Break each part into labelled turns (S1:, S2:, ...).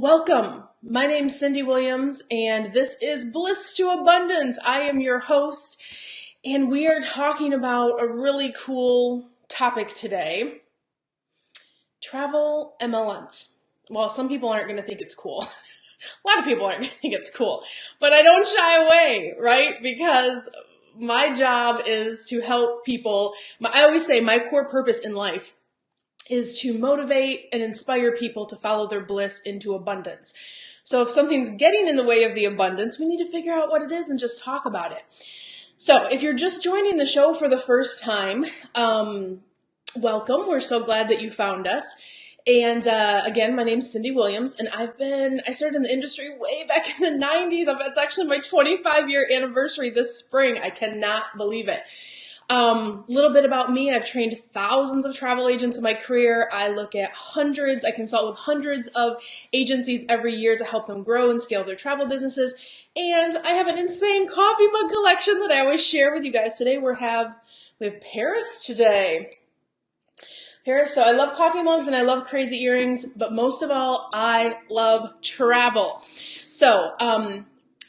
S1: Welcome. My name's Cindy Williams, and this is Bliss to Abundance. I am your host, and we are talking about a really cool topic today. Travel MLMs. Well, some people aren't going to think it's cool. A lot of people aren't going to think it's cool, but I don't shy away, right? Because my job is to help people. I always say my core purpose in life is to motivate and inspire people to follow their bliss into abundance. So if something's getting in the way of the abundance, we need to figure out what it is and just talk about it. So if you're just joining the show for the first time, welcome. We're so glad that you found us. And again, my name's Cindy Williams, and I started in the industry way back in the 90s. It's actually my 25-year anniversary this spring. I cannot believe it. Little bit about me. I've trained thousands of travel agents in my career. I consult with hundreds of agencies every year to help them grow and scale their travel businesses. And I have an insane coffee mug collection that I always share with you guys. Today we have Paris today. Paris, so I love coffee mugs and I love crazy earrings, but most of all, I love travel. So,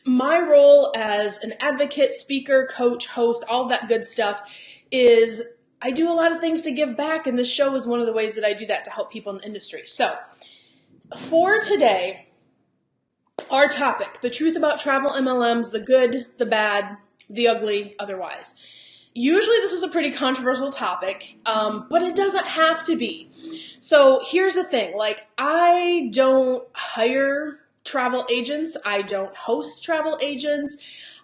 S1: my role as an advocate, speaker, coach, host, all that good stuff is I do a lot of things to give back, and this show is one of the ways that I do that to help people in the industry. So for today, our topic, the truth about travel MLMs, the good, the bad, the ugly, otherwise. Usually this is a pretty controversial topic, but it doesn't have to be. So here's the thing, I don't hire travel agents. I don't host travel agents.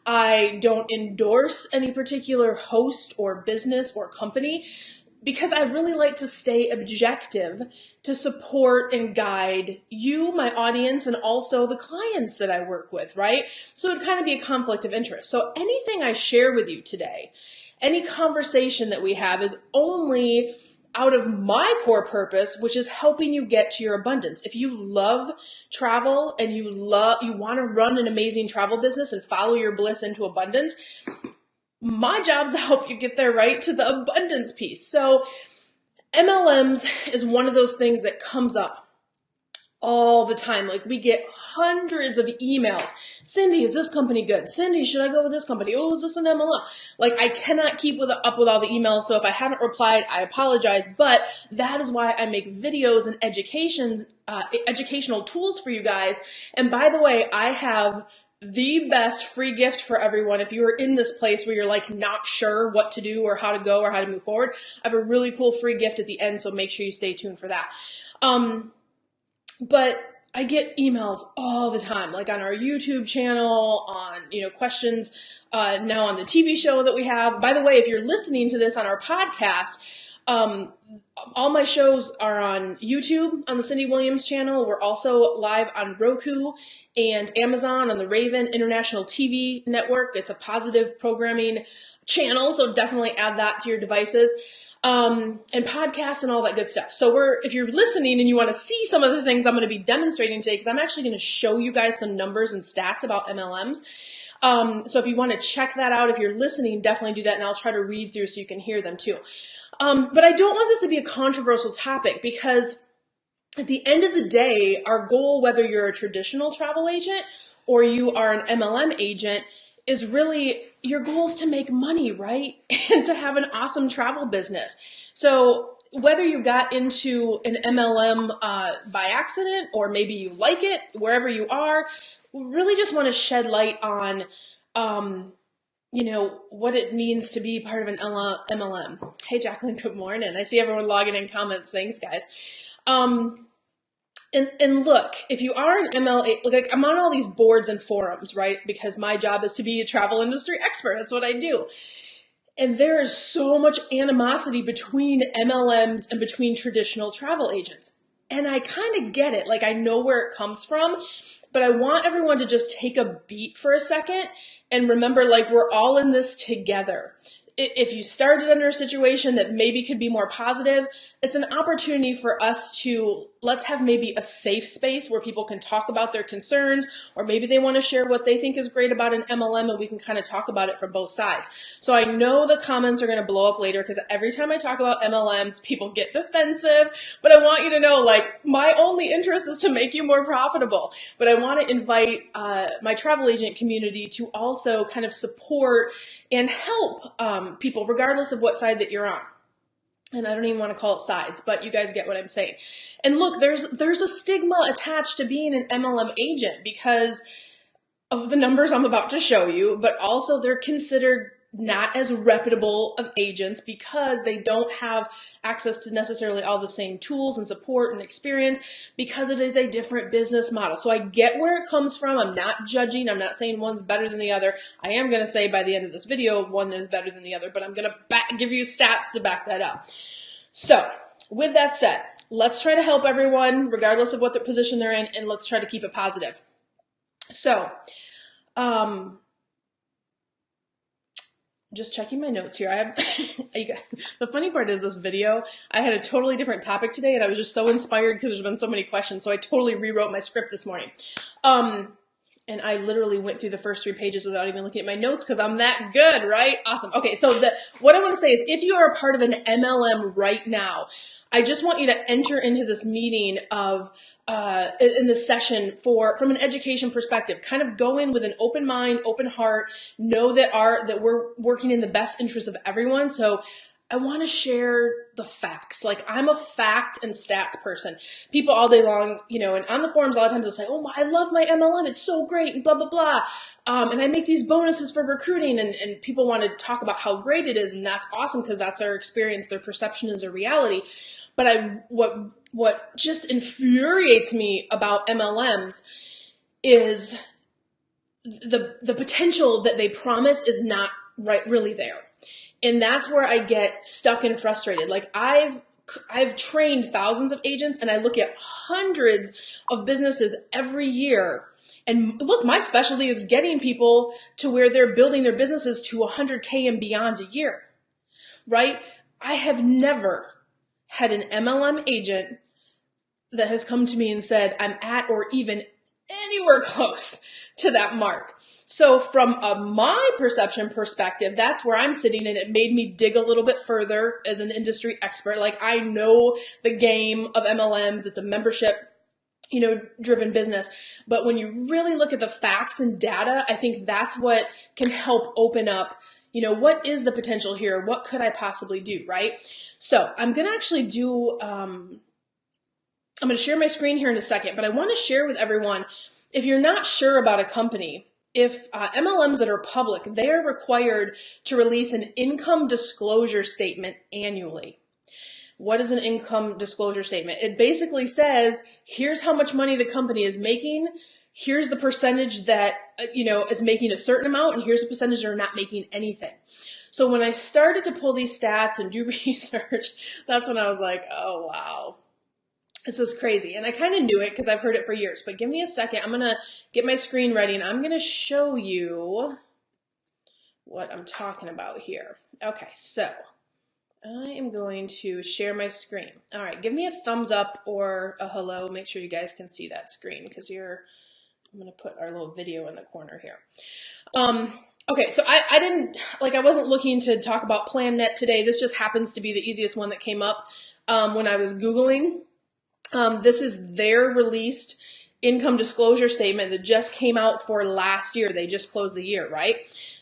S1: I don't endorse any particular host or business or company because I really like to stay objective to support and guide you, my audience, and also the clients that I work with, right? So it'd kind of be a conflict of interest. So anything I share with you today, any conversation that we have is only out of my core purpose, which is helping you get to your abundance. If you love travel and you want to run an amazing travel business and follow your bliss into abundance, my job is to help you get there, right, to the abundance piece. So MLMs is one of those things that comes up all the time. We get hundreds of emails. Cindy, is this company good? Cindy, should I go with this company? Oh, is this an MLM? I cannot keep up with all the emails. So if I haven't replied, I apologize. But that is why I make videos and educational tools for you guys. And by the way, I have the best free gift for everyone. If you are in this place where you're not sure what to do or how to go or how to move forward, I have a really cool free gift at the end. So make sure you stay tuned for that. But I get emails all the time, on our YouTube channel, on, questions, now on the TV show that we have. By the way, if you're listening to this on our podcast, all my shows are on YouTube on the Cindy Williams channel. We're also live on Roku and Amazon on the Raven International TV network. It's a positive programming channel, so definitely add that to your devices. And podcasts and all that good stuff. So if you're listening and you want to see some of the things I'm going to be demonstrating today, because I'm actually going to show you guys some numbers and stats about MLMs. So if you want to check that out, if you're listening, definitely do that. And I'll try to read through so you can hear them too. But I don't want this to be a controversial topic because at the end of the day, our goal, whether you're a traditional travel agent or you are an MLM agent, is really your goal is to make money, right? And to have an awesome travel business. So whether you got into an MLM by accident or maybe you like it, wherever you are, we really just want to shed light on, what it means to be part of an MLM. Hey, Jacqueline, good morning. I see everyone logging in comments. Thanks, guys. And look, if you are an MLA, I'm on all these boards and forums, right? Because my job is to be a travel industry expert. That's what I do. And there is so much animosity between MLMs and between traditional travel agents. And I kind of get it. I know where it comes from, but I want everyone to just take a beat for a second and remember, we're all in this together. If you started under a situation that maybe could be more positive, it's an opportunity for us to let's have maybe a safe space where people can talk about their concerns, or maybe they want to share what they think is great about an MLM, and we can kind of talk about it from both sides. So I know the comments are going to blow up later, because every time I talk about MLMs, people get defensive, but I want you to know, like, my only interest is to make you more profitable. But I want to invite my travel agent community to also kind of support and help people, regardless of what side that you're on. And I don't even want to call it sides, but you guys get what I'm saying. And look, there's a stigma attached to being an MLM agent because of the numbers I'm about to show you, but also they're considered not as reputable of agents because they don't have access to necessarily all the same tools and support and experience, because it is a different business model. So I get where it comes from. I'm not judging. I'm not saying one's better than the other. I am going to say by the end of this video, one is better than the other, but I'm going to give you stats to back that up. So with that said, let's try to help everyone regardless of what their position they're in, and let's try to keep it positive. So, just checking my notes here. I have, you guys, the funny part is this video, I had a totally different topic today, and I was just so inspired because there's been so many questions. So I totally rewrote my script this morning. And I literally went through the first 3 pages without even looking at my notes because I'm that good, right? Awesome. Okay, so what I want to say is, if you are a part of an MLM right now, I just want you to enter into this meeting of in this session from an education perspective. Kind of go in with an open mind, open heart. Know that we're working in the best interest of everyone. So I want to share the facts. Like, I'm a fact and stats person. People all day long, and on the forums, a lot of times they'll say, "Oh, I love my MLM. It's so great," and blah, blah, blah. And I make these bonuses for recruiting, and people want to talk about how great it is. And that's awesome because that's our experience. Their perception is a reality. But what just infuriates me about MLMs is the potential that they promise is not really there. And that's where I get stuck and frustrated. Like, I've trained thousands of agents, and I look at hundreds of businesses every year. And look, my specialty is getting people to where they're building their businesses to 100K and beyond a year, right? I have never had an MLM agent that has come to me and said, I'm at or even anywhere close to that mark. So from my perception perspective, that's where I'm sitting, and it made me dig a little bit further as an industry expert. Like, I know the game of MLMs. It's a membership, driven business. But when you really look at the facts and data, I think that's what can help open up, what is the potential here? What could I possibly do, right? So I'm going to actually I'm going to share my screen here in a second, but I want to share with everyone, if you're not sure about a company, if MLMs that are public, they are required to release an income disclosure statement annually. What is an income disclosure statement? It basically says, here's how much money the company is making. Here's the percentage that, is making a certain amount, and here's the percentage that are not making anything. So when I started to pull these stats and do research, that's when I was like, oh, wow. This is crazy. And I kind of knew it because I've heard it for years, but give me a second. I'm going to get my screen ready, and I'm going to show you what I'm talking about here. Okay, so I am going to share my screen. All right, give me a thumbs up or a hello. Make sure you guys can see that screen because I'm going to put our little video in the corner here. Okay, so I wasn't looking to talk about PlanNet today. This just happens to be the easiest one that came up when I was Googling. This is their released income disclosure statement that just came out for last year. They just closed the year, right?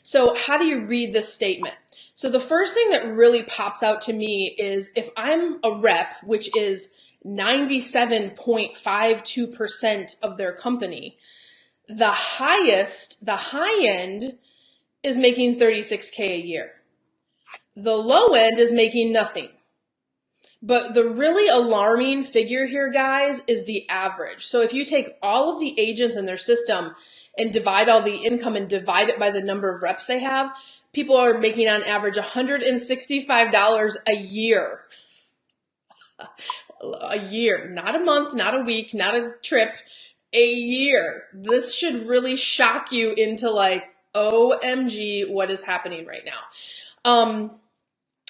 S1: So how do you read this statement? So the first thing that really pops out to me is, if I'm a rep, which is 97.52% of their company, the high end is making 36K a year. The low end is making nothing. But the really alarming figure here, guys, is the average. So if you take all of the agents in their system and divide all the income and divide it by the number of reps they have, people are making on average $165 a year. A year, not a month, not a week, not a trip, a year. This should really shock you into like, OMG, what is happening right now?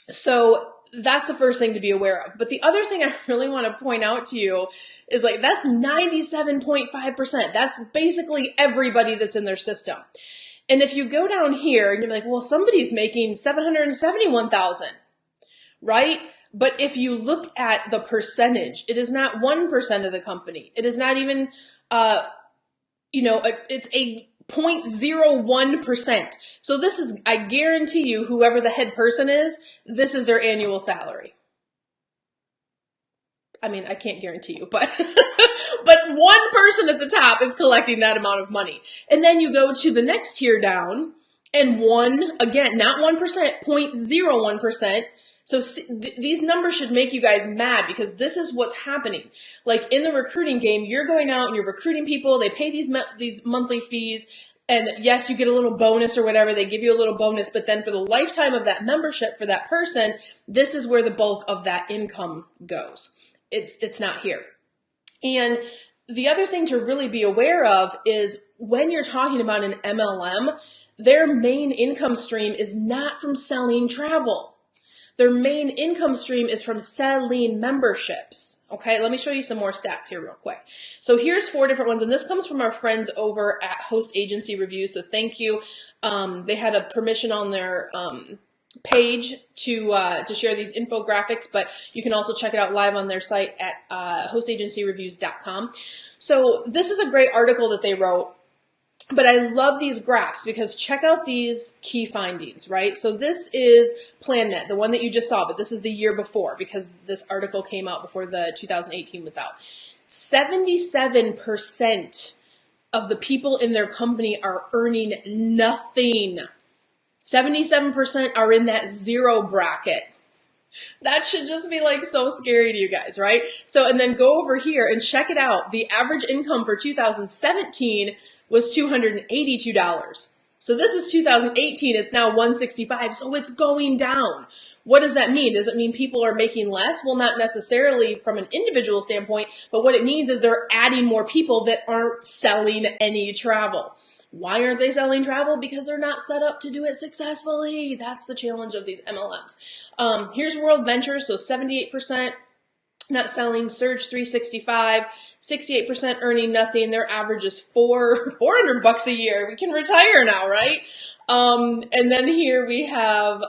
S1: So that's the first thing to be aware of. But the other thing I really want to point out to you is like, that's 97.5%. That's basically everybody that's in their system. And if you go down here and you're like, well, somebody's making 771,000, right? But if you look at the percentage, it is not 1% of the company. It is not even, it's a 0.01%. So this is, I guarantee you, whoever the head person is, this is their annual salary. I mean, I can't guarantee you, but but one person at the top is collecting that amount of money. And then you go to the next tier down, and again, not 1%, 0.01%. So these numbers should make you guys mad, because this is what's happening. Like in the recruiting game, you're going out and you're recruiting people. They pay these monthly fees. And yes, you get a little bonus or whatever. They give you a little bonus. But then for the lifetime of that membership for that person, this is where the bulk of that income goes. It's not here. And the other thing to really be aware of is when you're talking about an MLM, their main income stream is not from selling travel. Their main income stream is from selling memberships. Okay, let me show you some more stats here real quick. So here's 4 different ones, and this comes from our friends over at Host Agency Review, so thank you. They had a permission on their page to share these infographics, but you can also check it out live on their site at hostagencyreviews.com. So this is a great article that they wrote. But I love these graphs because check out these key findings, right? So this is PlanNet, the one that you just saw, but this is the year before because this article came out before the 2018 was out. 77% of the people in their company are earning nothing. 77% are in that zero bracket. That should just be like so scary to you guys, right? So, and then go over here and check it out. The average income for 2017 was $282. So this is 2018, it's now $165, so it's going down. What does that mean? Does it mean people are making less? Well, not necessarily from an individual standpoint, but what it means is they're adding more people that aren't selling any travel. Why aren't they selling travel? Because they're not set up to do it successfully. That's the challenge of these MLMs. Here's World Ventures, so 78%. Not selling. Surge 365, 68% earning nothing. Their average is $400 a year. We can retire now, right? And then here we have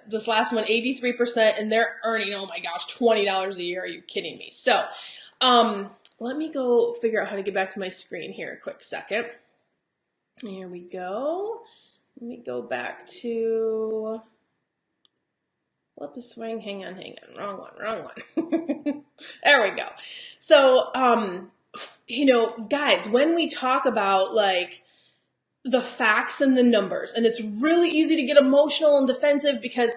S1: this last one, 83%, and they're earning, oh my gosh, $20 a year. Are you kidding me? So let me go figure out how to get back to my screen here a quick second. Here we go. Let me go back to... Flip a swing, hang on, wrong one. There we go. So, guys, when we talk about like the facts and the numbers, and it's really easy to get emotional and defensive because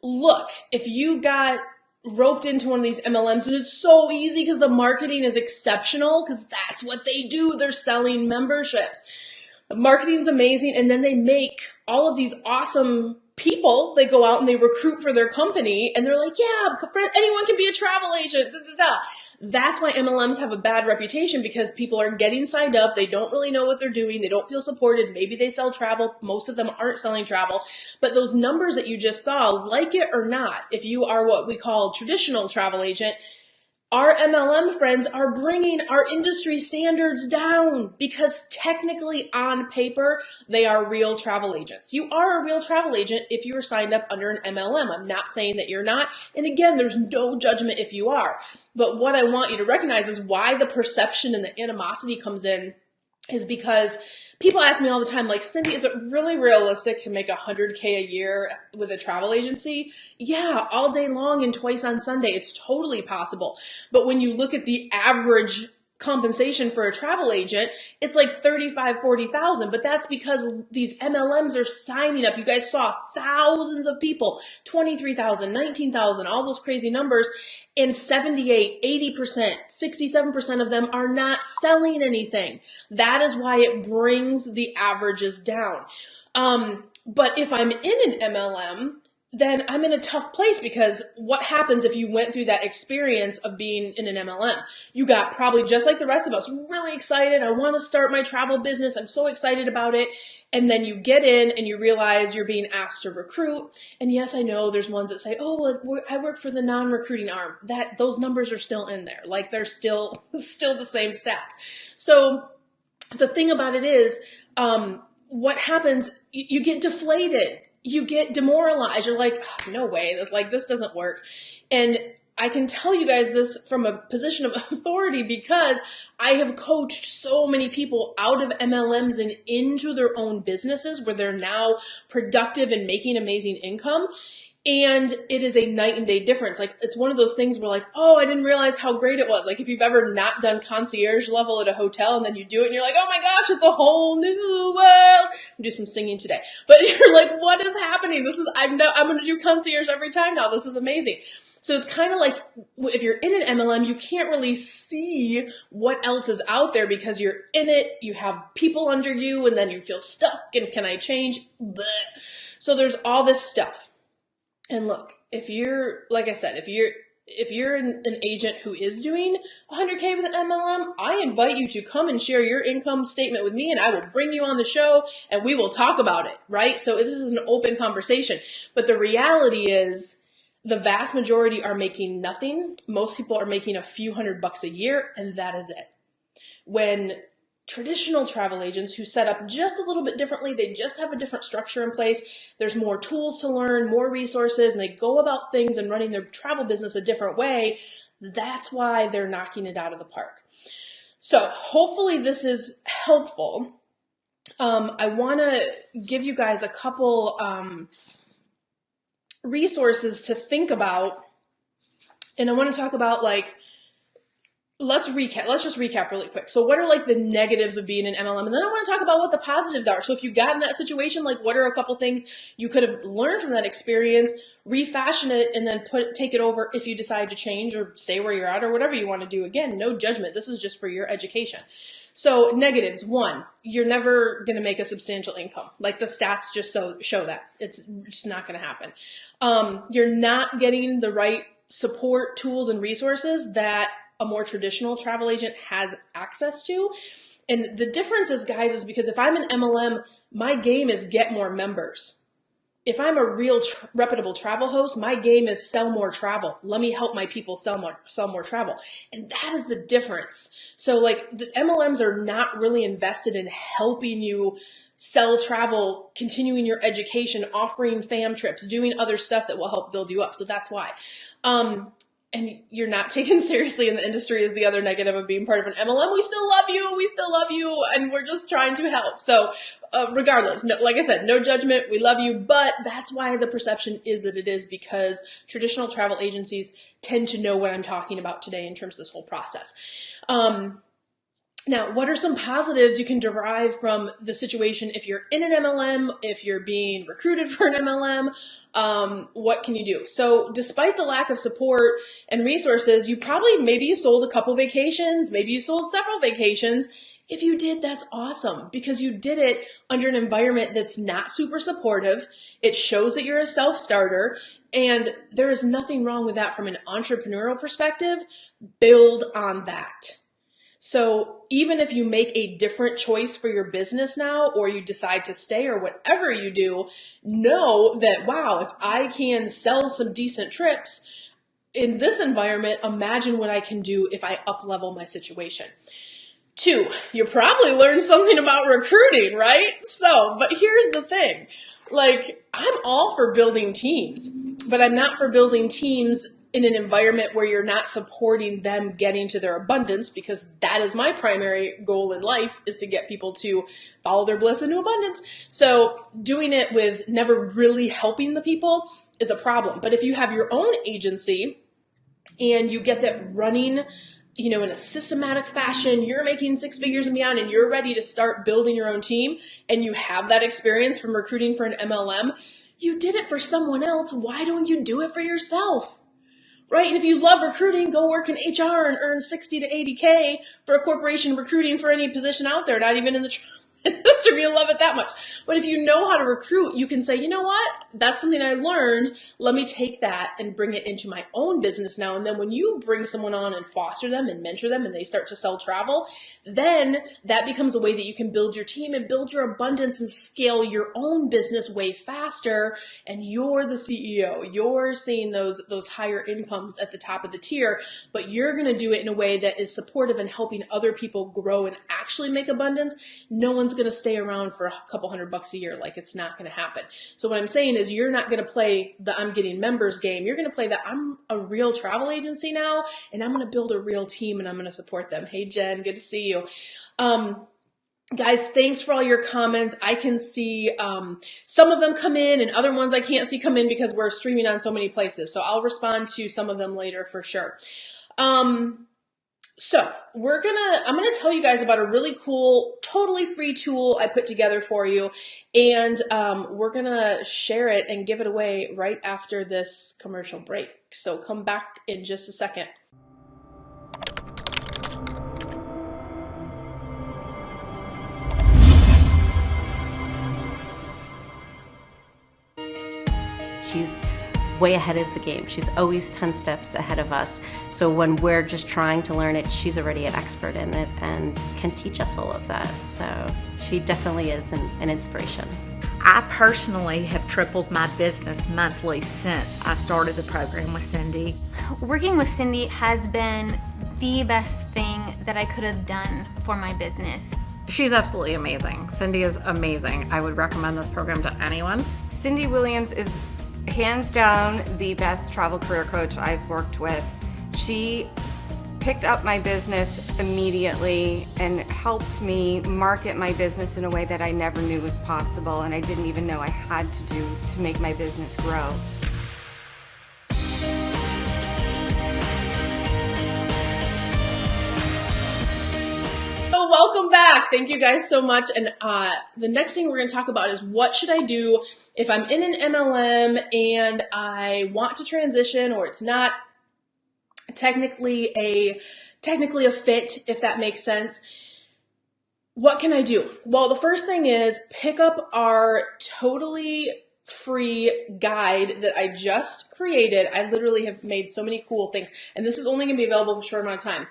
S1: look, if you got roped into one of these MLMs, and it's so easy because the marketing is exceptional because that's what they do. They're selling memberships. The marketing's amazing, and then they make all of these awesome people, they go out and they recruit for their company and they're like, yeah, anyone can be a travel agent. Da, da, da. That's why MLMs have a bad reputation because people are getting signed up. They don't really know what they're doing. They don't feel supported. Maybe they sell travel. Most of them aren't selling travel. But those numbers that you just saw, like it or not, if you are what we call traditional travel agent, our MLM friends are bringing our industry standards down because technically on paper, they are real travel agents. You are a real travel agent if you are signed up under an MLM. I'm not saying that you're not. And again, there's no judgment if you are. But what I want you to recognize is why the perception and the animosity comes in is because people ask me all the time, like, Cindy, is it really realistic to make $100K a year with a travel agency? Yeah, all day long and twice on Sunday. It's totally possible. But when you look at the average compensation for a travel agent, it's like 35, 40,000. But that's because these MLMs are signing up. You guys saw thousands of people, 23,000, 19,000, all those crazy numbers. And 78, 80%, 67% of them are not selling anything. That is why it brings the averages down. But if I'm in an MLM, then I'm in a tough place, because what happens if you went through that experience of being in an MLM? You got probably just like the rest of us, really excited. I want to start my travel business. I'm so excited about it. And then you get in and you realize you're being asked to recruit. And yes, I know there's ones that say, oh, well, I work for the non-recruiting arm. Those numbers are still in there. Like, they're still the same stats. So the thing about it is, what happens, you get deflated. You get demoralized. You're like, oh, no way, this doesn't work. And I can tell you guys this from a position of authority, because I have coached so many people out of MLMs and into their own businesses where they're now productive and making amazing income. And it is a night and day difference. Like, it's one of those things where, like, oh, I didn't realize how great it was. Like, if you've ever not done concierge level at a hotel and then you do it and you're like, oh my gosh, it's a whole new world. I'm do some singing today. But you're like, what is happening? I'm going to do concierge every time now. This is amazing. So it's kind of like, if you're in an MLM, you can't really see what else is out there, because you're in it, you have people under you, and then you feel stuck, and can I change? Bleh. So there's all this stuff. And look, if you're, like I said, if you're an agent who is doing 100K with an MLM, I invite you to come and share your income statement with me, and I will bring you on the show and we will talk about it, right? So this is an open conversation. But the reality is, the vast majority are making nothing. Most people are making a few $100 a year, and that is it. When traditional travel agents who set up just a little bit differently, they just have a different structure in place, there's more tools to learn, more resources, and they go about things and running their travel business a different way, that's why they're knocking it out of the park. So hopefully this is helpful. I want to give you guys a couple resources to think about, and I want to talk about, like, let's just recap really quick. So what are, like, the negatives of being an MLM? And then I want to talk about what the positives are. So if you got in that situation, like, what are a couple things you could have learned from that experience, refashion it, and then take it over if you decide to change or stay where you're at or whatever you want to do. Again, no judgment. This is just for your education. So negatives: 1, you're never going to make a substantial income. Like, the stats just show that. It's just not going to happen. You're not getting the right support, tools, and resources that a more traditional travel agent has access to. And the difference is, guys, is because if I'm an MLM, my game is get more members. If I'm a real reputable travel host, my game is sell more travel. Let me help my people sell more travel. And that is the difference. So, like, the MLMs are not really invested in helping you sell travel, continuing your education, offering fam trips, doing other stuff that will help build you up. So that's why. And you're not taken seriously in the industry is the other negative of being part of an MLM. We still love you, and we're just trying to help. So regardless, no, like I said, no judgment, we love you, but that's why the perception is that it is, because traditional travel agencies tend to know what I'm talking about today in terms of this whole process. Now, what are some positives you can derive from the situation if you're in an MLM, if you're being recruited for an MLM? What can you do? So despite the lack of support and resources, maybe you sold a couple vacations, maybe you sold several vacations. If you did, that's awesome, because you did it under an environment that's not super supportive. It shows that you're a self-starter, and there is nothing wrong with that from an entrepreneurial perspective. Build on that. So even if you make a different choice for your business now, or you decide to stay, or whatever you do, know that, wow, if I can sell some decent trips in this environment, imagine what I can do if I up-level my situation. 2, you probably learned something about recruiting, right? But here's the thing. Like, I'm all for building teams, but I'm not for building teams in an environment where you're not supporting them getting to their abundance, because that is my primary goal in life, is to get people to follow their bliss into abundance. So doing it with never really helping the people is a problem. But if you have your own agency and you get that running, in a systematic fashion, you're making 6 figures and beyond, and you're ready to start building your own team, and you have that experience from recruiting for an MLM, you did it for someone else. Why don't you do it for yourself? Right? And if you love recruiting, go work in HR and earn 60 to 80K for a corporation recruiting for any position out there, not even in the If you love it that much. But if you know how to recruit, you can say, you know what? That's something I learned. Let me take that and bring it into my own business now. And then when you bring someone on and foster them and mentor them and they start to sell travel, then that becomes a way that you can build your team and build your abundance and scale your own business way faster. And you're the CEO. You're seeing those higher incomes at the top of the tier, but you're going to do it in a way that is supportive and helping other people grow and actually make abundance. No one's going to stay around for a couple $100 a year. Like, it's not going to happen. So what I'm saying is, you're not going to play the I'm getting members game. You're going to play the I'm a real travel agency now, and I'm going to build a real team and I'm going to support them. Hey, Jen, good to see you. Guys, thanks for all your comments. I can see some of them come in and other ones I can't see come in because we're streaming on so many places. So I'll respond to some of them later for sure. So I'm gonna tell you guys about a really cool, totally free tool I put together for you, and we're gonna share it and give it away right after this commercial break. So come back in just a second.
S2: She's way ahead of the game. She's always 10 steps ahead of us. So when we're just trying to learn it, she's already an expert in it and can teach us all of that. So she definitely is an inspiration.
S3: I personally have tripled my business monthly since I started the program with Cindy.
S4: Working with Cindy has been the best thing that I could have done for my business.
S5: She's absolutely amazing. Cindy is amazing. I would recommend this program to anyone.
S6: Cindy Williams is hands down the best travel career coach I've worked with. She picked up my business immediately and helped me market my business in a way that I never knew was possible and I didn't even know I had to do to make my business grow.
S1: Welcome back. Thank you guys so much. And the next thing we're going to talk about is, what should I do if I'm in an MLM and I want to transition, or it's not technically a fit, if that makes sense. What can I do? Well, the first thing is pick up our totally free guide that I just created. I literally have made so many cool things, and this is only going to be available for a short amount of time.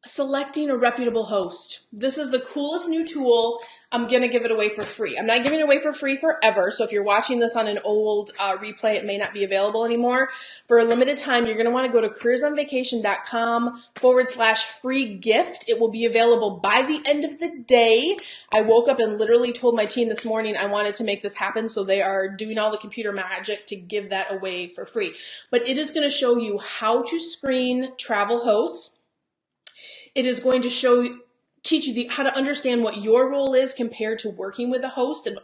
S1: Selecting a reputable host. This is the coolest new tool. I'm going to give it away for free. I'm not giving it away for free forever. So if you're watching this on an old replay, it may not be available anymore. For a limited time, you're going to want to go to careersonvacation.com/free gift. It will be available by the end of the day. I woke up and literally told my team this morning I wanted to make this happen. So they are doing all the computer magic to give that away for free. But it is going to show you how to screen travel hosts. It is going to teach you how to understand what your role is compared to working with a host, and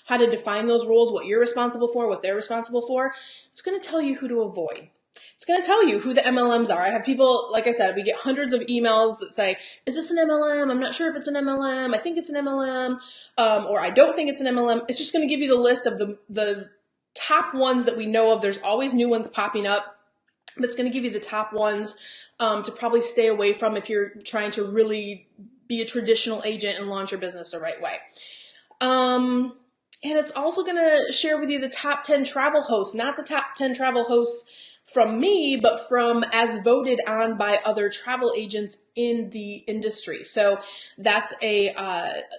S1: how to define those roles, what you're responsible for, what they're responsible for. It's going to tell you who to avoid. It's going to tell you who the MLMs are. I have people, like I said, we get hundreds of emails that say, is this an MLM? I'm not sure if it's an MLM. I think it's an MLM, or I don't think it's an MLM. It's just going to give you the list of the top ones that we know of. There's always new ones popping up, but it's going to give you the top ones to probably stay away from if you're trying to really be a traditional agent and launch your business the right way. And it's also going to share with you the top 10 travel hosts, not the top 10 travel hosts from me, but from as voted on by other travel agents in the industry. So that's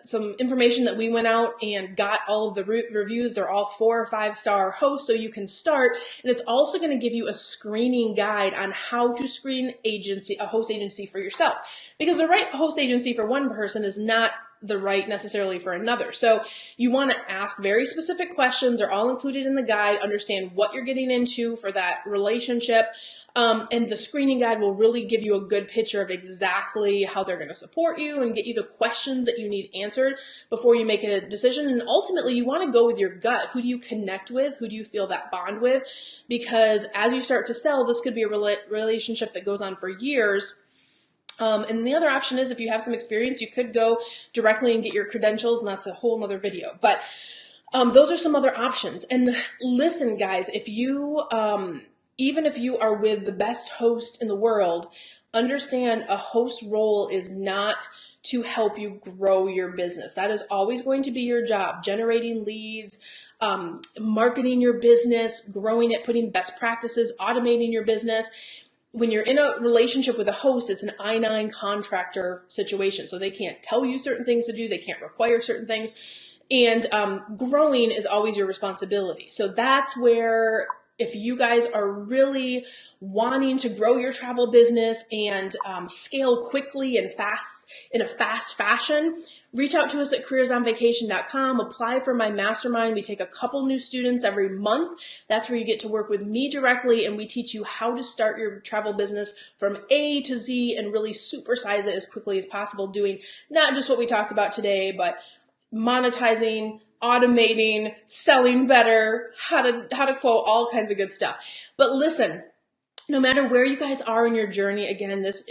S1: some information that we went out and got all of the reviews. They're all 4 or 5 star hosts, so you can start. And it's also going to give you a screening guide on how to screen a host agency for yourself, because the right host agency for one person is not the right necessarily for another. So you want to ask very specific questions. They're all included in the guide. Understand what you're getting into for that relationship. And the screening guide will really give you a good picture of exactly how they're going to support you and get you the questions that you need answered before you make a decision. And ultimately, you want to go with your gut. Who do you connect with? Who do you feel that bond with? Because as you start to sell, this could be a relationship that goes on for years. And the other option is, if you have some experience, you could go directly and get your credentials, and that's a whole nother video. But those are some other options. And listen, guys, if you, even if you are with the best host in the world, understand a host role is not to help you grow your business. That is always going to be your job, generating leads, marketing your business, growing it, putting best practices, automating your business. When you're in a relationship with a host, it's an I-9 contractor situation. So they can't tell you certain things to do. They can't require certain things. And growing is always your responsibility. So that's where, if you guys are really wanting to grow your travel business and scale quickly and fast in a fast fashion, reach out to us at careersonvacation.com. Apply for my mastermind. We take a couple new students every month. That's where you get to work with me directly, and we teach you how to start your travel business from A to Z and really supersize it as quickly as possible, doing not just what we talked about today, but monetizing, automating, selling better, how to quote, all kinds of good stuff. But listen, no matter where you guys are in your journey, again, this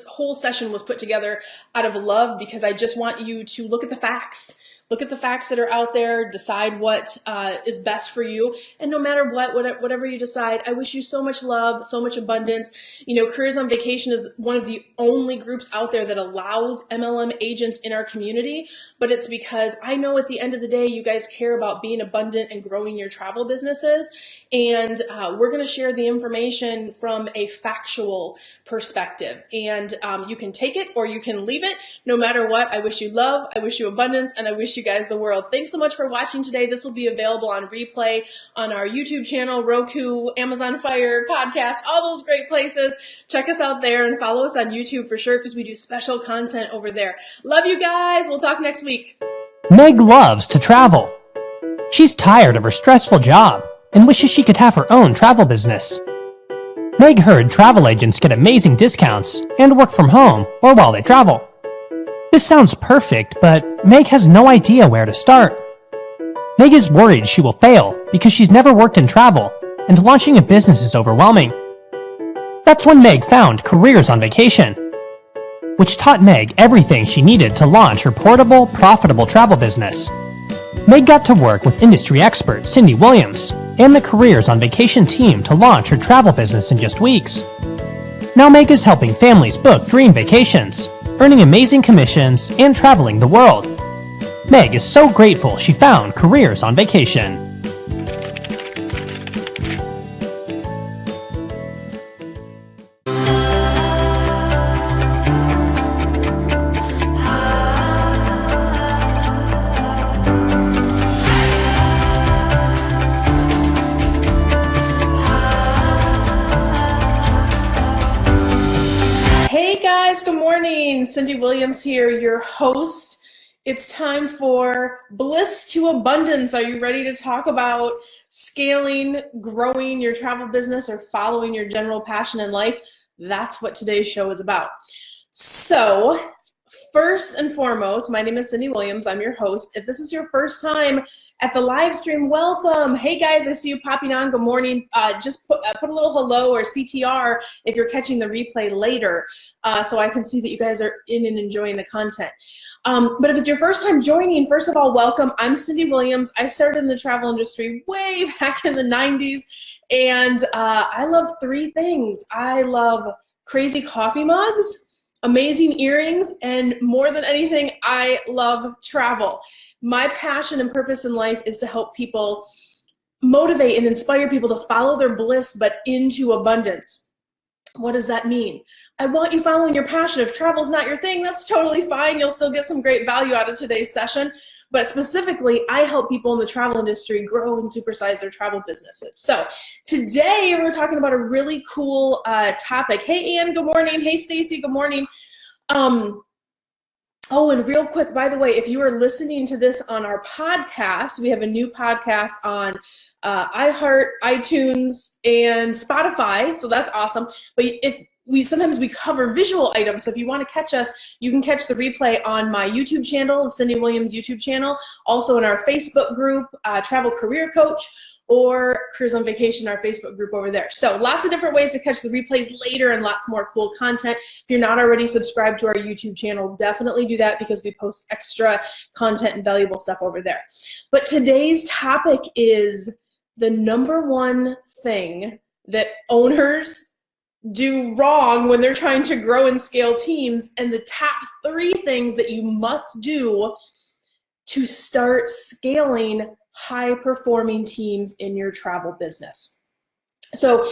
S1: whole session was put together out of love, because I just want you to look at the facts. Look at the facts that are out there, decide what is best for you. And no matter whatever you decide, I wish you so much love, so much abundance. You know, Careers on Vacation is one of the only groups out there that allows MLM agents in our community, but it's because I know at the end of the day, you guys care about being abundant and growing your travel businesses. And we're going to share the information from a factual perspective. And you can take it or you can leave it. No matter what, I wish you love, I wish you abundance, and I wish you guys the world. Thanks so much for watching today. This will be available on replay on our YouTube channel, Roku, Amazon Fire, podcast, all those great places. Check us out there and follow us on YouTube for sure, because we do special content over there. Love you guys. We'll talk next week.
S7: Meg loves to travel. She's tired of her stressful job and wishes she could have her own travel business. Meg heard travel agents get amazing discounts and work from home or while they travel. This sounds perfect, but Meg has no idea where to start. Meg is worried she will fail because she's never worked in travel, and launching a business is overwhelming. That's when Meg found Careers on Vacation, which taught Meg everything she needed to launch her portable, profitable travel business. Meg got to work with industry expert Cindy Williams and the Careers on Vacation team to launch her travel business in just weeks. Now Meg is helping families book dream vacations, earning amazing commissions, and traveling the world. Meg is so grateful she found Careers on Vacation.
S1: Good morning. Cindy Williams here, your host. It's time for Bliss to Abundance. Are you ready to talk about scaling, growing your travel business, or following your general passion in life? That's what today's show is about. So, first and foremost, my name is Cindy Williams. I'm your host. If this is your first time at the live stream, welcome. Hey guys, I see you popping on. Good morning. Just put a little hello or CTR if you're catching the replay later, so I can see that you guys are in and enjoying the content. But if it's your first time joining, first of all, welcome. I'm Cindy Williams. I started in the travel industry way back in the 90s, and I love three things. I love crazy coffee mugs, amazing earrings, and more than anything, I love travel. My passion and purpose in life is to help people motivate and inspire people to follow their bliss, but into abundance. What does that mean? I want you following your passion. If travel's not your thing, that's totally fine. You'll still get some great value out of today's session. But specifically, I help people in the travel industry grow and supersize their travel businesses. So today we're talking about a really cool topic. Hey, Ann, good morning. Hey, Stacy, good morning. Oh, and real quick, by the way, if you are listening to this on our podcast, we have a new podcast on iHeart, iTunes, and Spotify. So that's awesome. But sometimes we cover visual items. So if you want to catch us, you can catch the replay on my YouTube channel, the Cindy Williams YouTube channel, also in our Facebook group, Travel Career Coach, or Careers on Vacation, our Facebook group over there. So lots of different ways to catch the replays later and lots more cool content. If you're not already subscribed to our YouTube channel, definitely do that, because we post extra content and valuable stuff over there. But today's topic is the number one thing that owners do wrong when they're trying to grow and scale teams, and the top 3 things that you must do to start scaling high performing teams in your travel business. So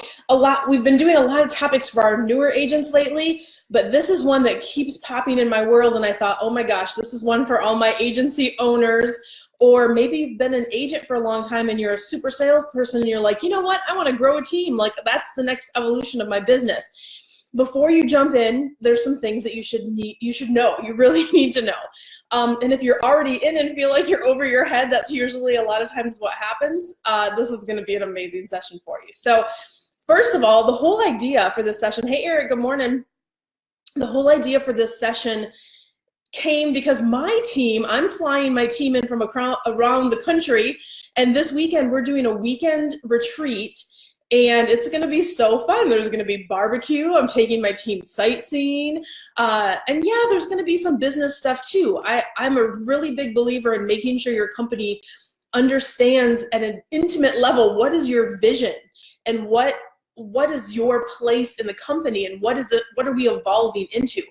S1: we've been doing a lot of topics for our newer agents lately, but this is one that keeps popping in my world, and I thought, oh my gosh, this is one for all my agency owners, or maybe you've been an agent for a long time and you're a super salesperson and you're like, you know what, I want to grow a team. Like, that's the next evolution of my business. Before you jump in, there's some things that you should know. You really need to know. And if you're already in and feel like you're over your head, that's usually a lot of times what happens. This is going to be an amazing session for you. So first of all, the whole idea for this session, hey Eric, good morning. The whole idea for this session came because my team, I'm flying my team in from around the country, and this weekend we're doing a weekend retreat, and it's going to be so fun. There's going to be barbecue. I'm taking my team sightseeing, and yeah, there's going to be some business stuff too. I'm a really big believer in making sure your company understands at an intimate level what is your vision and what is your place in the company, and what are we evolving into.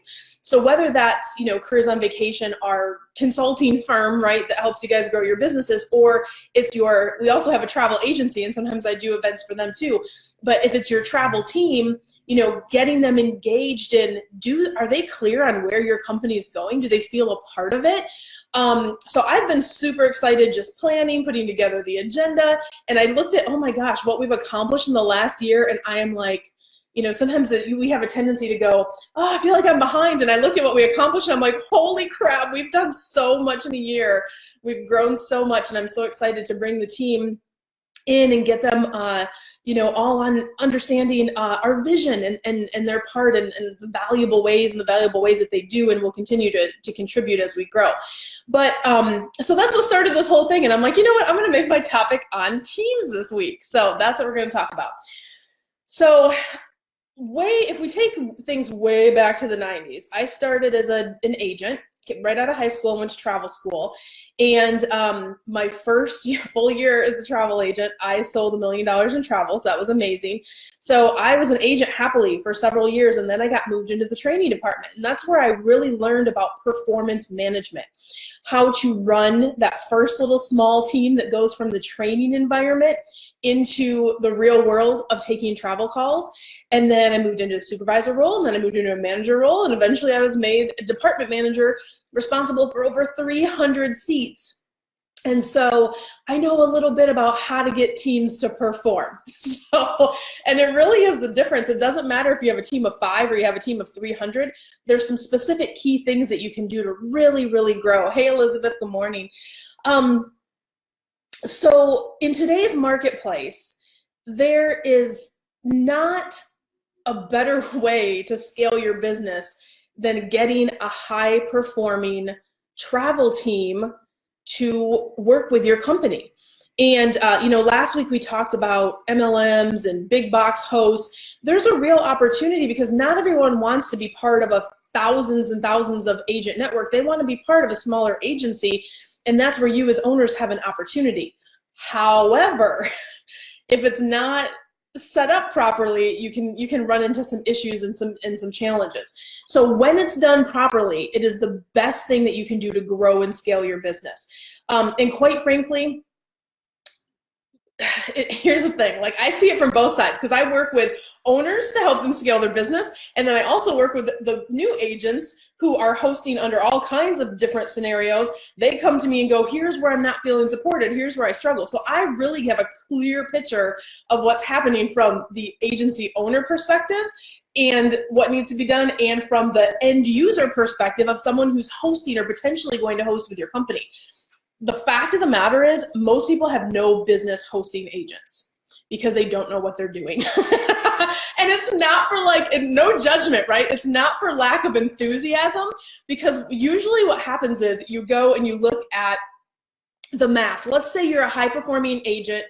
S1: So whether that's, Careers on Vacation, our consulting firm, right, that helps you guys grow your businesses, or we also have a travel agency, and sometimes I do events for them too. But if it's your travel team, getting them engaged in, are they clear on where your company is going? Do they feel a part of it? So I've been super excited just planning, putting together the agenda, and I looked at, oh my gosh, what we've accomplished in the last year, and I am like, sometimes we have a tendency to go, oh, I feel like I'm behind. And I looked at what we accomplished, and I'm like, holy crap, we've done so much in a year. We've grown so much, and I'm so excited to bring the team in and get them, all on understanding our vision and their part and the valuable ways that they do and will continue to contribute as we grow. But so that's what started this whole thing. And I'm like, you know what? I'm going to make my topic on teams this week. So that's what we're going to talk about. So if we take things way back to the 90s, I started as an agent right out of high school and went to travel school. And my first full year as a travel agent, I sold $1 million in travels. That was amazing. So I was an agent happily for several years, and then I got moved into the training department. And that's where I really learned about performance management, how to run that first little small team that goes from the training environment into the real world of taking travel calls. And then I moved into a supervisor role, and then I moved into a manager role, and eventually I was made a department manager responsible for over 300 seats. And so I know a little bit about how to get teams to perform. And it really is the difference. It doesn't matter if you have a team of 5 or you have a team of 300. There's some specific key things that you can do to really, really grow. Hey, Elizabeth, good morning. So in today's marketplace, there is not a better way to scale your business than getting a high-performing travel team to work with your company. And last week we talked about MLMs and big box hosts. There's a real opportunity because not everyone wants to be part of a thousands and thousands of agent network. They want to be part of a smaller agency, and that's where you as owners have an opportunity. However, if it's not set up properly, you can run into some issues and some challenges. So when it's done properly, it is the best thing that you can do to grow and scale your business. And quite frankly, here's the thing, like I see it from both sides because I work with owners to help them scale their business, and then I also work with the new agents who are hosting under all kinds of different scenarios. They come to me and go, here's where I'm not feeling supported, here's where I struggle. So I really have a clear picture of what's happening from the agency owner perspective and what needs to be done, and from the end user perspective of someone who's hosting or potentially going to host with your company. The fact of the matter is most people have no business hosting agents because they don't know what they're doing. And it's not for no judgment, right? It's not for lack of enthusiasm, because usually what happens is you go and you look at the math. Let's say you're a high performing agent,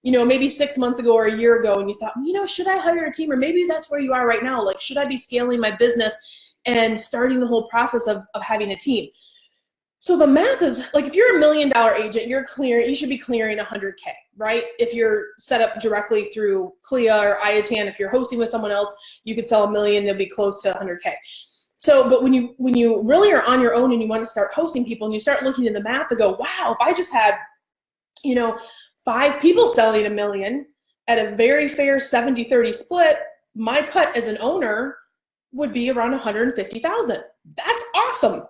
S1: maybe 6 months ago or a year ago, and you thought, should I hire a team? Or maybe that's where you are right now. Like, should I be scaling my business and starting the whole process of having a team? So the math is like, if you're $1 million agent, you should be clearing 100K, right? If you're set up directly through Clea or Iatan, if you're hosting with someone else, you could sell $1 million, it'll be close to 100K. So, but when you really are on your own and you want to start hosting people and you start looking at the math and go, wow, if I just had, 5 people selling $1 million at a very fair 70-30 split, my cut as an owner would be around 150,000. That's awesome.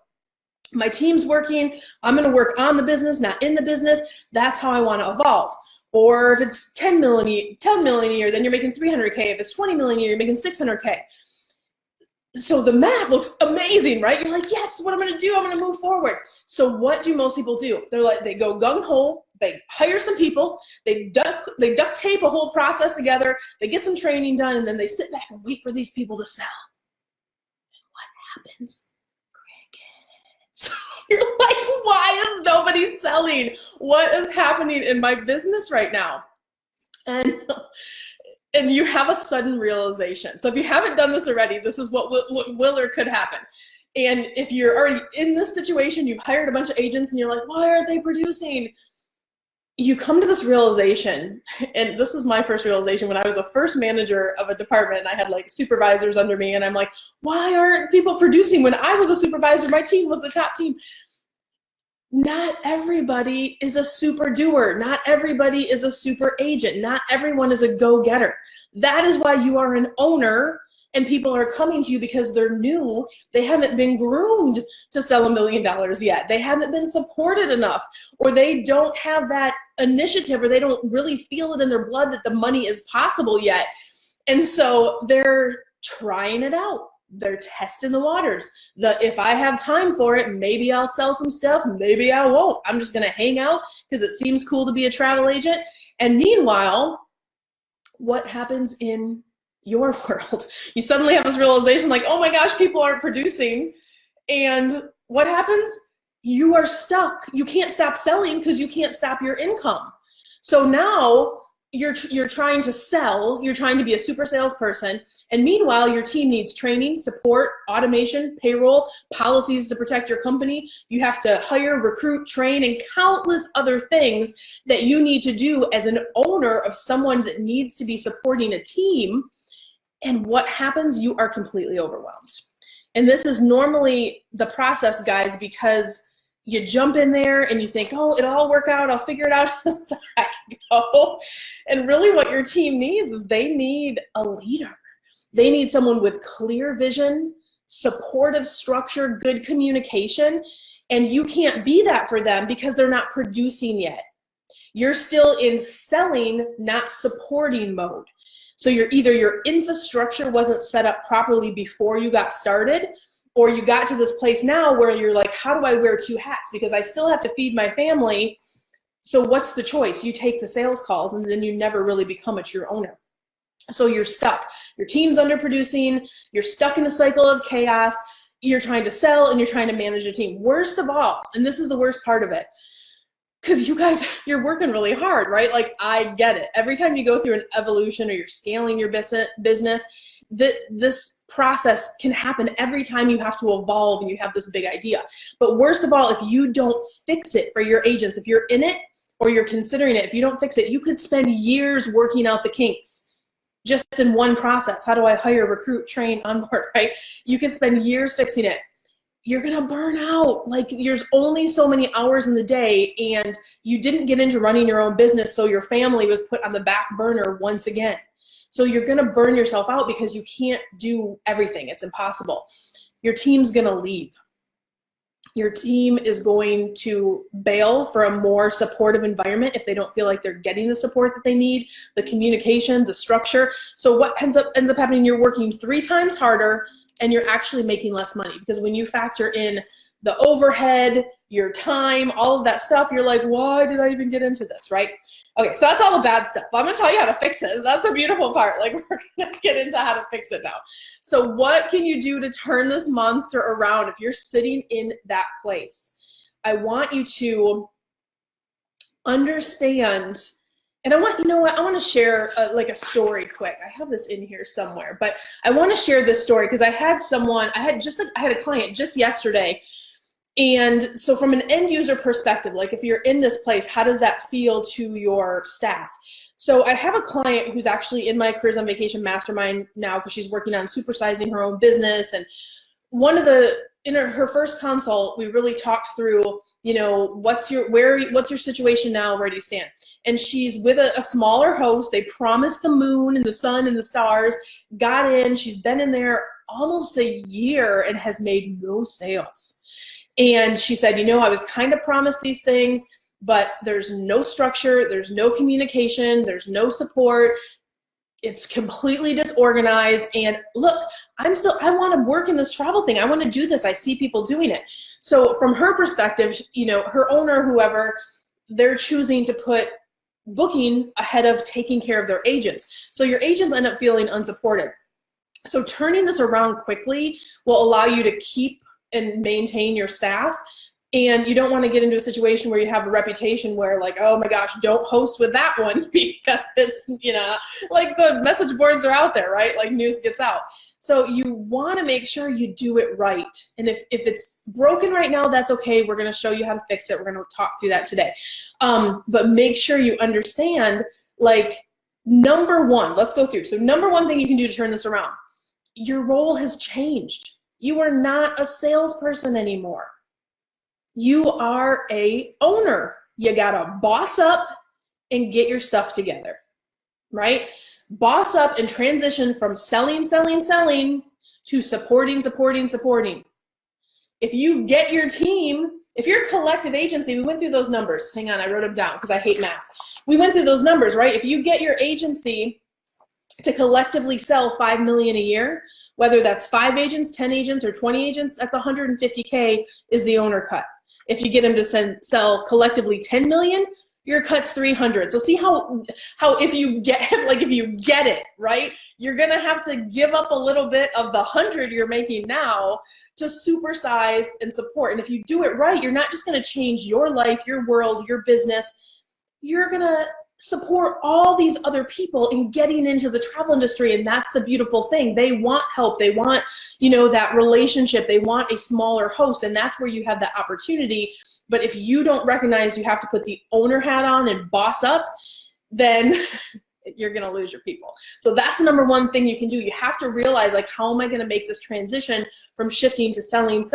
S1: My team's working. I'm going to work on the business, not in the business. That's how I want to evolve. Or if it's 10 million a year, then you're making 300K. If it's 20 million a year, you're making 600K. So the math looks amazing, right? You're like, yes, what I'm going to do, I'm going to move forward. So what do most people do? They go gung-ho, they hire some people, they duct tape a whole process together, they get some training done, and then they sit back and wait for these people to sell. And what happens? Crickets. You're like, why is nobody selling? What is happening in my business right now? And you have a sudden realization. So if you haven't done this already, this is what will or could happen. And if you're already in this situation, you've hired a bunch of agents and you're like, why aren't they producing? You come to this realization, and this is my first realization when I was a first manager of a department and I had like supervisors under me, and I'm like, why aren't people producing? When I was a supervisor, my team was the top team. Not everybody is a super doer. Not everybody is a super agent. Not everyone is a go-getter. That is why you are an owner and people are coming to you because they're new. They haven't been groomed to sell $1 million yet. They haven't been supported enough, or they don't have that initiative, or they don't really feel it in their blood that the money is possible yet. And so they're trying it out. They're testing the waters. If I have time for it, maybe I'll sell some stuff, maybe I won't. I'm just gonna hang out because it seems cool to be a travel agent. And meanwhile, what happens in your world? You suddenly have this realization like, oh my gosh, people aren't producing. And what happens? You are stuck. You can't stop selling because you can't stop your income. So now you're trying to sell, you're trying to be a super salesperson, and meanwhile your team needs training, support, automation, payroll, policies to protect your company. You have to hire, recruit, train, and countless other things that you need to do as an owner of someone that needs to be supporting a team. And what happens? You are completely overwhelmed. And this is normally the process, guys, because you jump in there and you think, oh, it'll all work out. I'll figure it out as I go. And really what your team needs is they need a leader. They need someone with clear vision, supportive structure, good communication. And you can't be that for them because they're not producing yet. You're still in selling, not supporting mode. So either your infrastructure wasn't set up properly before you got started, or you got to this place now where you're like, how do I wear 2 hats? Because I still have to feed my family. So what's the choice? You take the sales calls and then you never really become a true owner. So you're stuck. Your team's underproducing. You're stuck in a cycle of chaos. You're trying to sell and you're trying to manage a team. Worst of all, and this is the worst part of it, because you guys, you're working really hard, right? Like, I get it. Every time you go through an evolution or you're scaling your business, this process can happen every time you have to evolve and you have this big idea. But worst of all, if you don't fix it for your agents, if you're in it or you're considering it, if you don't fix it, you could spend years working out the kinks just in one process. How do I hire, recruit, train, onboard, right? You could spend years fixing it. You're gonna burn out. Like, there's only so many hours in the day, and you didn't get into running your own business, so your family was put on the back burner once again. So you're gonna burn yourself out because you can't do everything. It's impossible. Your team's gonna leave. Your team is going to bail for a more supportive environment if they don't feel like they're getting the support that they need, the communication, the structure. So what ends up happening, you're working 3 times harder and you're actually making less money, because when you factor in the overhead, your time, all of that stuff, you're like, why did I even get into this, right? Okay, so that's all the bad stuff. I'm gonna tell you how to fix it. That's a beautiful part. Like, we're gonna get into how to fix it now. So what can you do to turn this monster around if you're sitting in that place? I want you to understand, and I want to share like a story quick. I have this in here somewhere, but I want to share this story because I had a client just yesterday, And so from an end user perspective, like if you're in this place, how does that feel to your staff? So I have a client who's actually in my Careers on Vacation mastermind now because she's working on supersizing her own business. And one of in her first consult, we really talked through, you know, what's your situation now? Where do you stand? And she's with a smaller host. They promised the moon and the sun and the stars, got in. She's been in there almost a year and has made no sales. And she said, you know, I was kind of promised these things, but there's no structure, there's no communication, there's no support. It's completely disorganized. And look, I want to work in this travel thing. I want to do this. I see people doing it. So from her perspective, you know, her owner, whoever, they're choosing to put booking ahead of taking care of their agents. So your agents end up feeling unsupported. So turning this around quickly will allow you to keep and maintain your staff. And you don't want to get into a situation where you have a reputation where like, oh my gosh, don't host with that one because it's, you know, like the message boards are out there, right? Like news gets out. So you want to make sure you do it right. And if it's broken right now, that's okay. We're going to show you how to fix it. We're going to talk through that today. But make sure you understand, like, number one, let's go through. So number one thing you can do to turn this around, your role has changed. You are not a salesperson anymore. You are a owner. You gotta boss up and get your stuff together, right? Boss up and transition from selling to supporting. If you get your team, if you're a collective agency, we went through those numbers. Hang on, I wrote them down because I hate math. We went through those numbers, right? If you get your agency to collectively sell $5 million a year, whether that's 5 agents, 10 agents, or 20 agents, that's $150K is the owner cut. If you get them to sell collectively 10 million, your cut's 300. So see how if you get it, right, you're gonna have to give up a little bit of the 100 you're making now to supersize and support. And if you do it right, you're not just gonna change your life, your world, your business. You're gonna support all these other people in getting into the travel industry. And that's the beautiful thing. They want help. They want, you know, that relationship. They want a smaller host. And that's where you have that opportunity. But if you don't recognize you have to put the owner hat on and boss up, then you're going to lose your people. So that's the number one thing you can do. You have to realize, like, how am I going to make this transition from shifting to selling?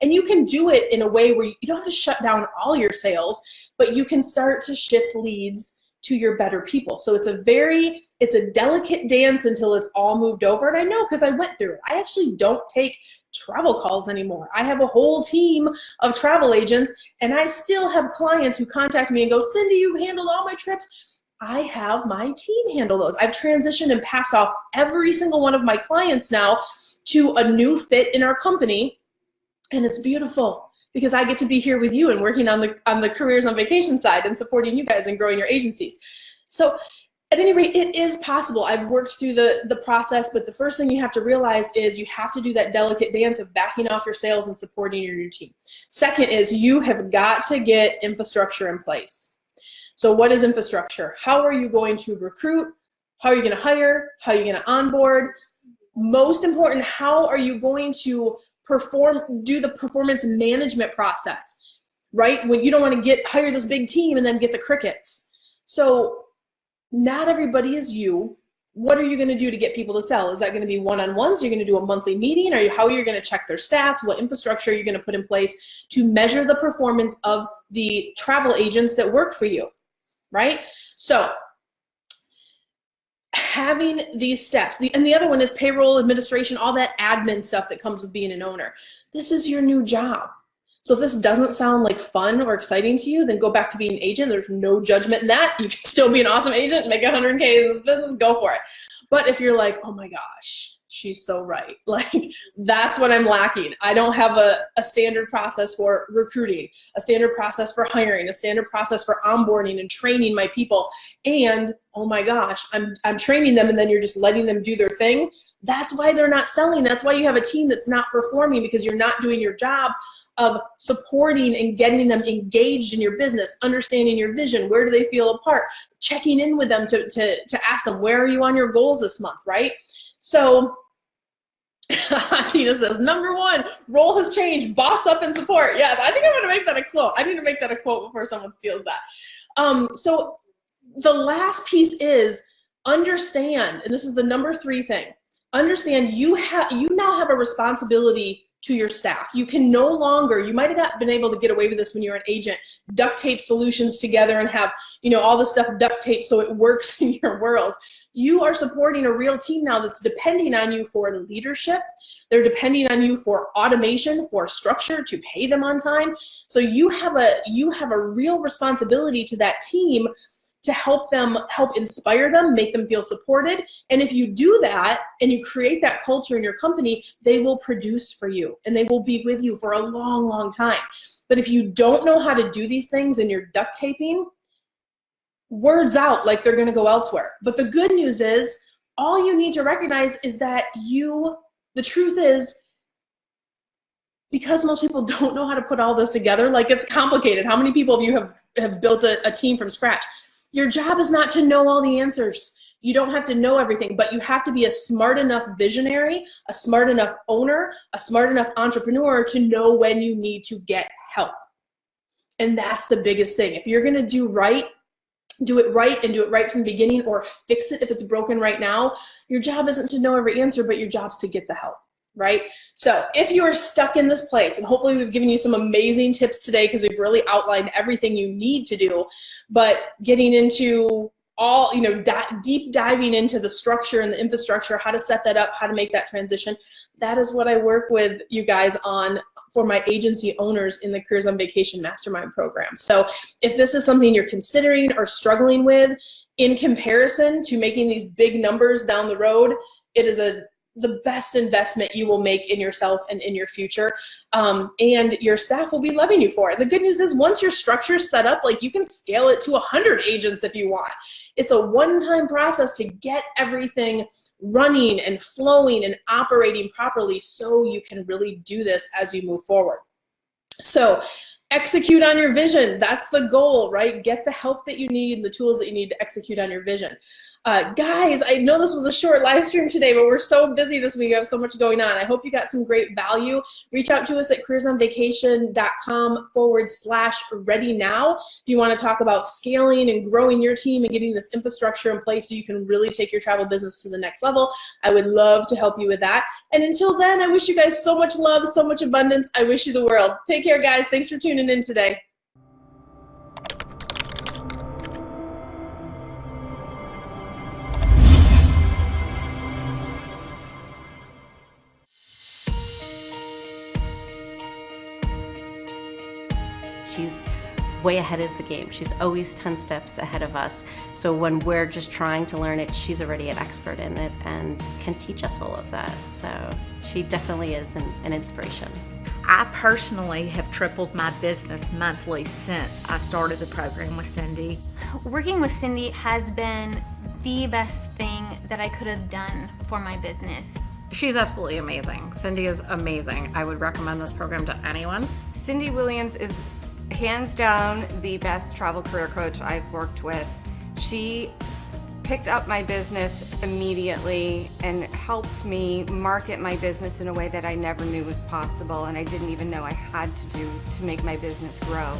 S1: And you can do it in a way where you don't have to shut down all your sales, but you can start to shift leads to your better people. So it's a delicate dance until it's all moved over. And I know, because I went through it. I actually don't take travel calls anymore. I have a whole team of travel agents, and I still have clients who contact me and go, Cindy, you've handled all my trips. I have my team handle those. I've transitioned and passed off every single one of my clients now to a new fit in our company. And it's beautiful, because I get to be here with you and working on the Careers on Vacation side and supporting you guys and growing your agencies. So at any rate, it is possible. I've worked through the process, but the first thing you have to realize is you have to do that delicate dance of backing off your sales and supporting your new team. Second is you have got to get infrastructure in place. So what is infrastructure? How are you going to recruit? How are you going to hire? How are you going to onboard? Most important, how are you going to do the performance management process, right? When you don't want to hire this big team and then get the crickets. So not everybody is you. What are you going to do to get people to sell? Is that going to be one-on-ones? You're going to do a monthly meeting? How are you going to check their stats? What infrastructure are you going to put in place to measure the performance of the travel agents that work for you, right? So having these steps, and the other one is payroll, administration, all that admin stuff that comes with being an owner. This is your new job. So if this doesn't sound like fun or exciting to you, then go back to being an agent. There's no judgment in that. You can still be an awesome agent, make 100K in this business, go for it. But if you're like, oh my gosh, she's so right. Like, that's what I'm lacking. I don't have a standard process for recruiting, a standard process for hiring, a standard process for onboarding and training my people. And oh my gosh, I'm training them and then you're just letting them do their thing. That's why they're not selling. That's why you have a team that's not performing, because you're not doing your job of supporting and getting them engaged in your business, understanding your vision, where do they feel apart, checking in with them to ask them, where are you on your goals this month, right? So Tina says, number one, role has changed, boss up and support. Yeah, I think I'm gonna make that a quote. I need to make that a quote before someone steals that. So the last piece is understand, and this is the number 3 thing, understand you now have a responsibility to your staff. You can no longer, you might have been able to get away with this when you're an agent, duct tape solutions together and have, all this stuff duct tape so it works in your world. You are supporting a real team now that's depending on you for leadership. They're depending on you for automation, for structure, to pay them on time. So you have a real responsibility to that team to help inspire them, make them feel supported. And if you do that and you create that culture in your company, they will produce for you and they will be with you for a long, long time. But if you don't know how to do these things and you're duct taping, words out like they're gonna go elsewhere. But the good news is, all you need to recognize is that the truth is, because most people don't know how to put all this together, like it's complicated. How many people of you have built a team from scratch? Your job is not to know all the answers. You don't have to know everything, but you have to be a smart enough visionary, a smart enough owner, a smart enough entrepreneur to know when you need to get help. And that's the biggest thing. If you're gonna do it right and do it right from the beginning, or fix it if it's broken right now. Your job isn't to know every answer, but your job's to get the help. Right? So if you are stuck in this place, and hopefully we've given you some amazing tips today because we've really outlined everything you need to do, but getting into all, deep diving into the structure and the infrastructure, how to set that up, how to make that transition, that is what I work with you guys on for my agency owners in the Careers on Vacation Mastermind program. So if this is something you're considering or struggling with in comparison to making these big numbers down the road, it is the best investment you will make in yourself and in your future. And your staff will be loving you for it. The good news is, once your structure is set up, like, you can scale it to 100 agents if you want. It's a one-time process to get everything running and flowing and operating properly so you can really do this as you move forward. So execute on your vision. That's the goal, right? Get the help that you need and the tools that you need to execute on your vision. Guys, I know this was a short live stream today, but we're so busy this week. I have so much going on. I hope you got some great value. Reach out to us at careersonvacation.com/ready now. If you want to talk about scaling and growing your team and getting this infrastructure in place so you can really take your travel business to the next level, I would love to help you with that. And until then, I wish you guys so much love, so much abundance. I wish you the world. Take care, guys. Thanks for tuning in today.
S2: She's way ahead of the game. She's always 10 steps ahead of us. So when we're just trying to learn it, she's already an expert in it and can teach us all of that. So she definitely is an inspiration.
S3: I personally have tripled my business monthly since I started the program with Cindy.
S4: Working with Cindy has been the best thing that I could have done for my business.
S5: She's absolutely amazing. Cindy is amazing. I would recommend this program to anyone.
S6: Cindy Williams is hands down the best travel career coach I've worked with. She picked up my business immediately and helped me market my business in a way that I never knew was possible and I didn't even know I had to do to make my business grow.